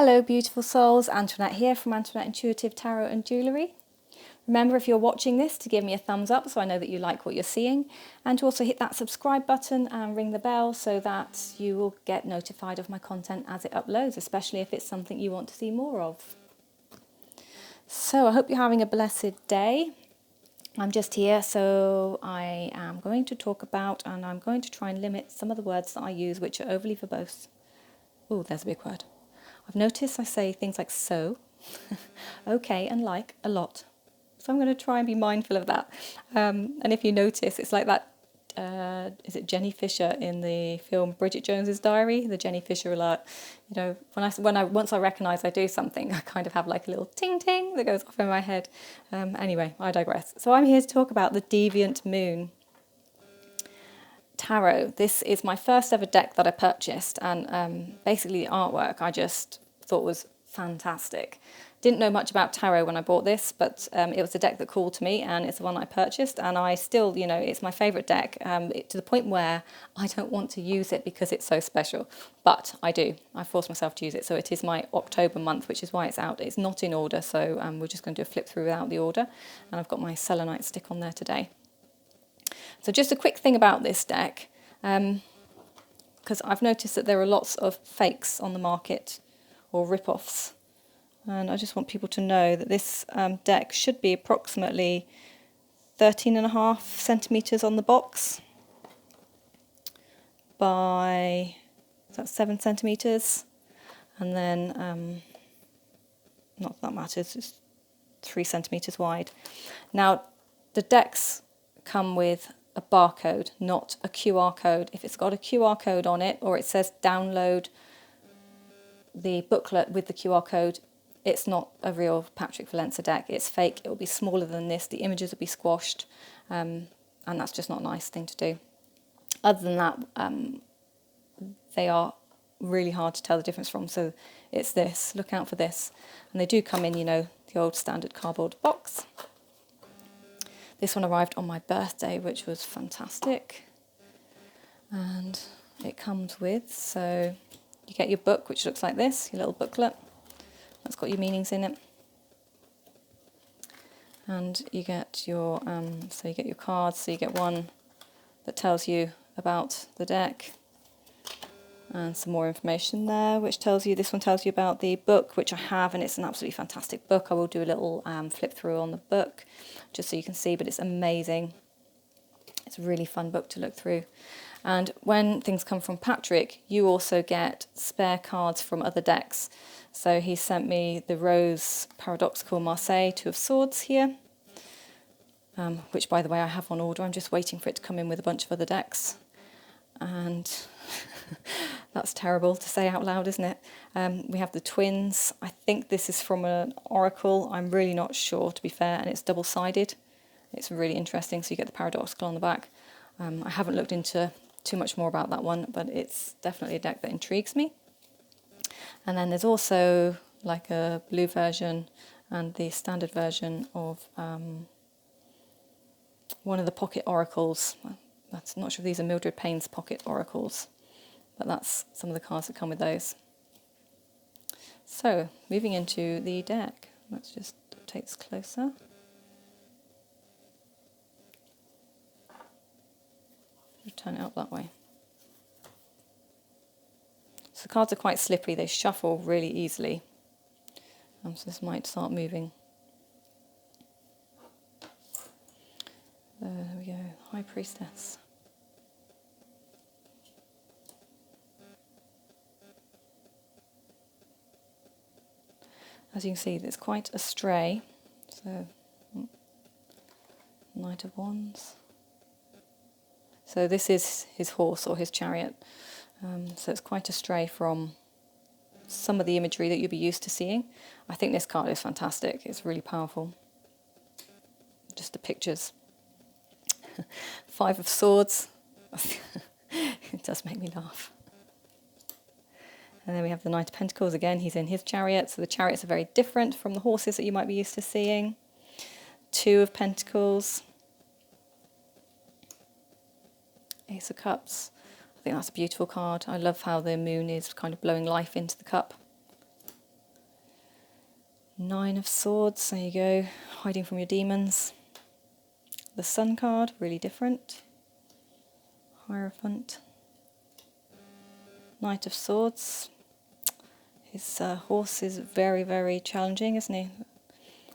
Hello beautiful souls, Antoinette here from Antoinette Intuitive Tarot and Jewellery. Remember, if you're watching this, to give me a thumbs up so I know that you like what you're seeing, and to also hit that subscribe button and ring the bell so that you will get notified of my content as it uploads, especially if it's something you want to see more of. So I hope you're having a blessed day. I'm just here, so I am going to talk about, and I'm going to try and limit some of the words that I use which are overly verbose. Oh, there's a big word. I've noticed I say things like so, okay, and like a lot. So I'm going to try and be mindful of that. And if you notice, it's like that, is it Jenny Fisher in the film Bridget Jones's Diary? The Jenny Fisher alert. You know, once I recognise I do something, I kind of have like a little ting ting that goes off in my head. Anyway, I digress. So I'm here to talk about the Deviant Moon Tarot. This is my first ever deck that I purchased, and basically the artwork I just thought was fantastic. Didn't know much about tarot when I bought this, but it was a deck that called to me, and it's the one I purchased, and I still, you know, it's my favourite deck, to the point where I don't want to use it because it's so special, but I do. I force myself to use it, so it is my October month, which is why it's out. It's not in order, so we're just going to do a flip through without the order, and I've got my selenite stick on there today. So just a quick thing about this deck, because I've noticed that there are lots of fakes on the market or rip-offs, and I just want people to know that this deck should be approximately 13.5 centimetres on the box by, that's 7 centimetres, and then, not that matters, it's 3 centimetres wide. Now, the decks come with a barcode, not a QR code. If it's got a QR code on it, or it says download the booklet with the QR code, it's not a real Patrick Valenza deck. It's fake. It will be smaller than this. The images will be squashed, and that's just not a nice thing to do. Other than that, they are really hard to tell the difference from. So it's this. Look out for this. And they do come in, you know, the old standard cardboard box. This one arrived on my birthday, which was fantastic. And it comes with, so you get your book, which looks like this, your little booklet. That's got your meanings in it. And you get your, so you get your cards. So you get one that tells you about the deck, and some more information there, which tells you, this one tells you about the book, which I have, and it's an absolutely fantastic book. I will do a little flip through on the book, just so you can see, but it's amazing. It's a really fun book to look through. And when things come from Patrick, you also get spare cards from other decks. So he sent me the Rose Paradoxical Marseille Two of Swords here, which, by the way, I have on order. I'm just waiting for it to come in with a bunch of other decks. And that's terrible to say out loud, isn't it? We have the twins. I think this is from an oracle. I'm really not sure, to be fair, and it's double-sided. It's really interesting, so you get the paradoxical on the back. I haven't looked into too much more about that one, but it's definitely a deck that intrigues me. And then there's also like a blue version and the standard version of one of the pocket oracles. I'm not sure if these are Mildred Payne's pocket oracles, but that's some of the cards that come with those. So, moving into the deck, let's just take this closer. Turn it up that way. So the cards are quite slippery, they shuffle really easily. So this might start moving. There we go, High Priestess. As you can see, it's quite astray. So, Knight of Wands. So this is his horse or his chariot. So it's quite astray from some of the imagery that you'll be used to seeing. I think this card is fantastic. It's really powerful. Just the pictures. Five of Swords. It does make me laugh. And then we have the Knight of Pentacles again. He's in his chariot. So the chariots are very different from the horses that you might be used to seeing. Two of Pentacles. Ace of Cups. I think that's a beautiful card. I love how the moon is kind of blowing life into the cup. Nine of Swords, there you go, hiding from your demons. The Sun card, really different. Hierophant. Knight of Swords. His horse is very, very challenging, isn't he?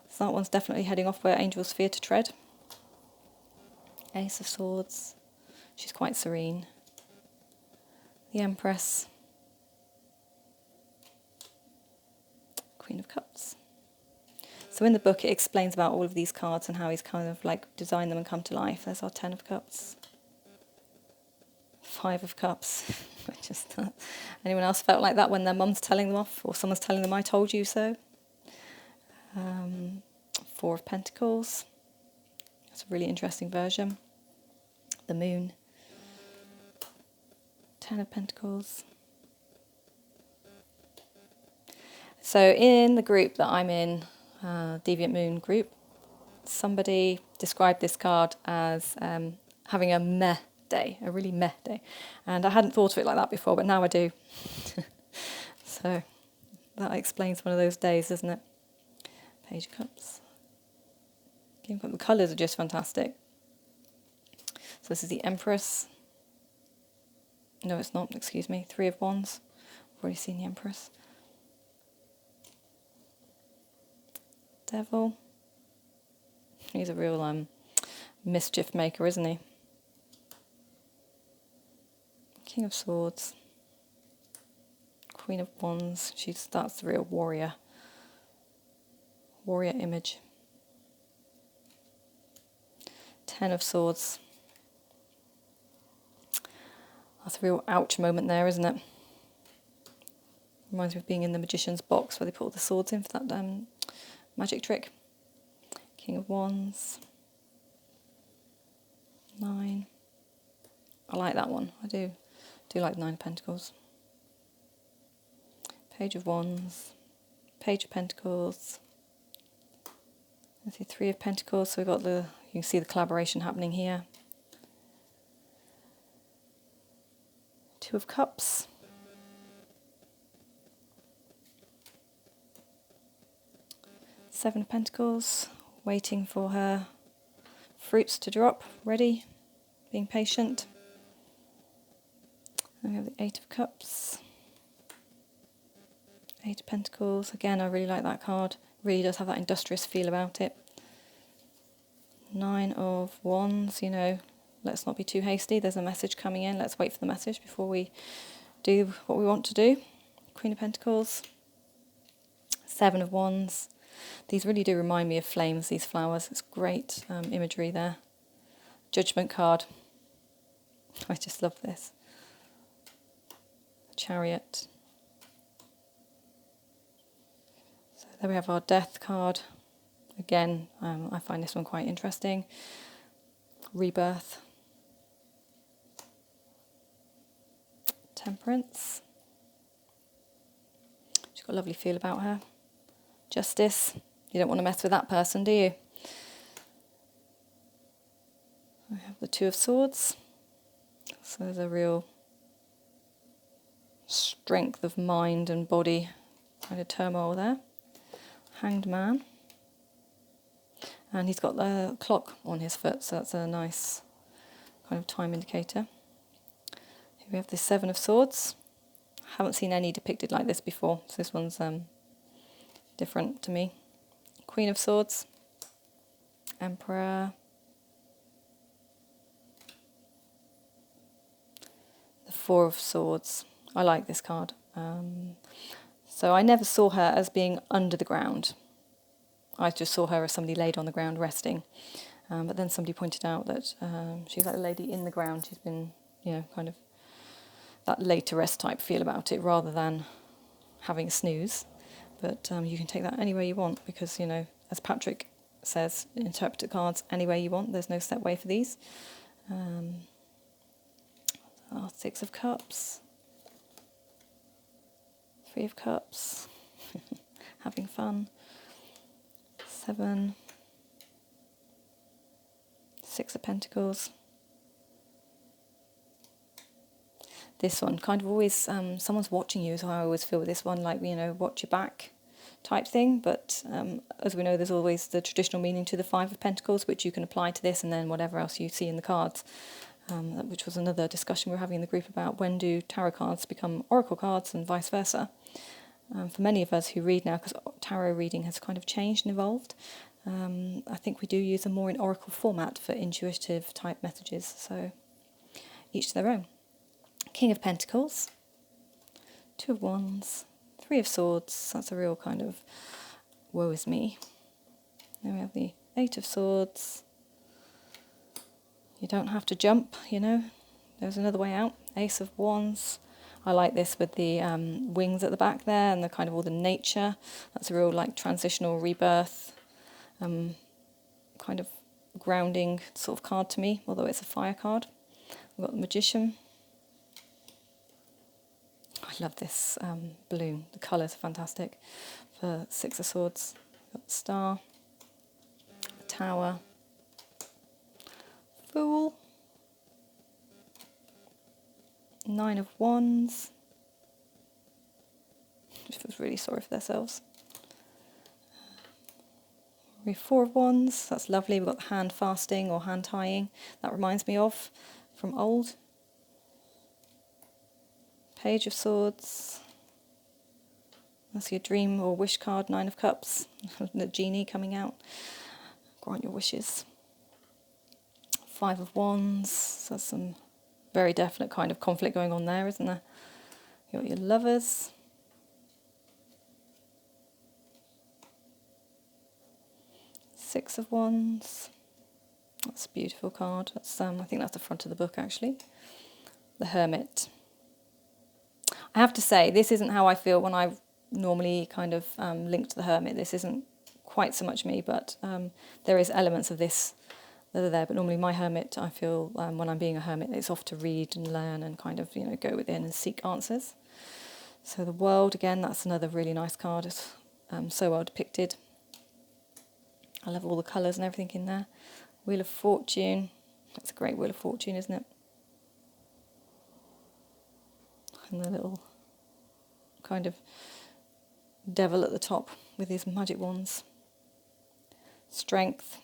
So that one's definitely heading off where angels fear to tread. Ace of Swords. She's quite serene. The Empress. Queen of Cups. So in the book it explains about all of these cards and how he's kind of like designed them and come to life. There's our Ten of Cups. Five of Cups. Just anyone else felt like that when their mum's telling them off or someone's telling them I told you so? Four of Pentacles. That's a really interesting version. The Moon. Ten of Pentacles. So in the group that I'm in, Deviant Moon group, somebody described this card as having a meh day, a really meh day. And I hadn't thought of it like that before, but now I do. So that explains one of those days, doesn't it? Page of Cups. The colours are just fantastic. So this is the Empress. No, it's not, excuse me. Three of Wands. I've already seen the Empress. Devil. He's a real mischief maker, isn't he? King of Swords. Queen of Wands. That's the real warrior. Warrior image. Ten of Swords. That's a real ouch moment there, isn't it? Reminds me of being in the magician's box where they put all the swords in for that magic trick. King of Wands. 9. I like that one. I do like the Nine of Pentacles. Page of Wands. Page of Pentacles. Let's see, Three of Pentacles. So we've got you can see the collaboration happening here. Two of Cups. Seven of Pentacles, waiting for her fruits to drop, ready, being patient. And we have the Eight of Cups. Eight of Pentacles, again I really like that card, really does have that industrious feel about it. Nine of Wands, you know, let's not be too hasty, there's a message coming in, let's wait for the message before we do what we want to do. Queen of Pentacles. Seven of Wands. These really do remind me of flames, these flowers. It's great imagery there. Judgment card. I just love this. Chariot. So there we have our Death card. Again, I find this one quite interesting. Rebirth. Temperance. She's got a lovely feel about her. Justice. You don't want to mess with that person, do you? I have the Two of Swords. So there's a real strength of mind and body kind of turmoil there. Hanged Man. And he's got the clock on his foot, so that's a nice kind of time indicator. Here we have the Seven of Swords. Haven't seen any depicted like this before, so this one's different to me. Queen of Swords. Emperor. The Four of Swords. I like this card. So I never saw her as being under the ground. I just saw her as somebody laid on the ground resting. But then somebody pointed out that she's like a lady in the ground. She's been, you know, kind of that laid to rest type feel about it rather than having a snooze. But you can take that any way you want because, you know, as Patrick says, interpret the cards any way you want. There's no set way for these. Six of Cups. Three of Cups. Having fun. 7. Six of Pentacles. This one, kind of always, someone's watching you, so I always feel with this one, like, you know, watch your back. type thing, but as we know, there's always the traditional meaning to the Five of Pentacles, which you can apply to this, and then whatever else you see in the cards, which was another discussion we were having in the group about when do tarot cards become oracle cards and vice versa. For many of us who read now, because tarot reading has kind of changed and evolved, I think we do use them more in oracle format for intuitive type messages, so each to their own. King of Pentacles, Two of Wands, Three of Swords, that's a real kind of woe is me. Then we have the Eight of Swords. You don't have to jump, you know, there's another way out. Ace of Wands. I like this with the wings at the back there and the kind of all the nature. That's a real like transitional rebirth, kind of grounding sort of card to me, although it's a fire card. We've got the Magician. I love this balloon. The colours are fantastic. For Six of Swords, we've got the Star, the Tower, Fool, Nine of Wands, which feels really sorry for themselves. We have Four of Wands, that's lovely. We've got the hand fasting or hand tying. That reminds me of from old. Page of Swords. That's your dream or wish card, Nine of Cups. The genie coming out. Grant your wishes. Five of Wands. So that's some very definite kind of conflict going on there, isn't there? You got your Lovers. Six of Wands. That's a beautiful card. That's I think that's the front of the book actually. The Hermit. I have to say, this isn't how I feel when I normally kind of link to the Hermit. This isn't quite so much me, but there is elements of this that are there. But normally my Hermit, I feel when I'm being a Hermit, it's off to read and learn and kind of, you know, go within and seek answers. So the World, again, that's another really nice card. It's so well depicted. I love all the colours and everything in there. Wheel of Fortune. That's a great Wheel of Fortune, isn't it? And the little kind of devil at the top with his magic wands. Strength.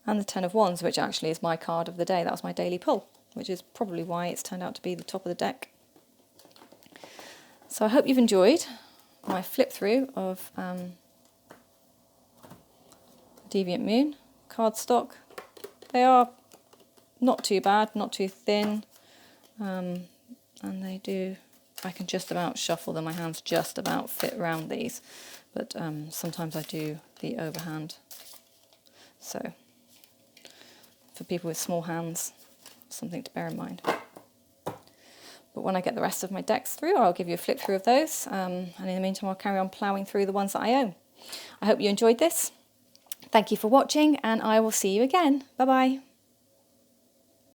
And the Ten of Wands, which actually is my card of the day. That was my daily pull, which is probably why it's turned out to be the top of the deck. So I hope you've enjoyed my flip through of Deviant Moon cardstock. They are not too bad, not too thin, and they do, I can just about shuffle them, my hands just about fit around these, but sometimes I do the overhand. So for people with small hands, something to bear in mind. But when I get the rest of my decks through, I'll give you a flip through of those, and in the meantime I'll carry on ploughing through the ones that I own. I hope you enjoyed this. Thank you for watching, and I will see you again. Bye bye.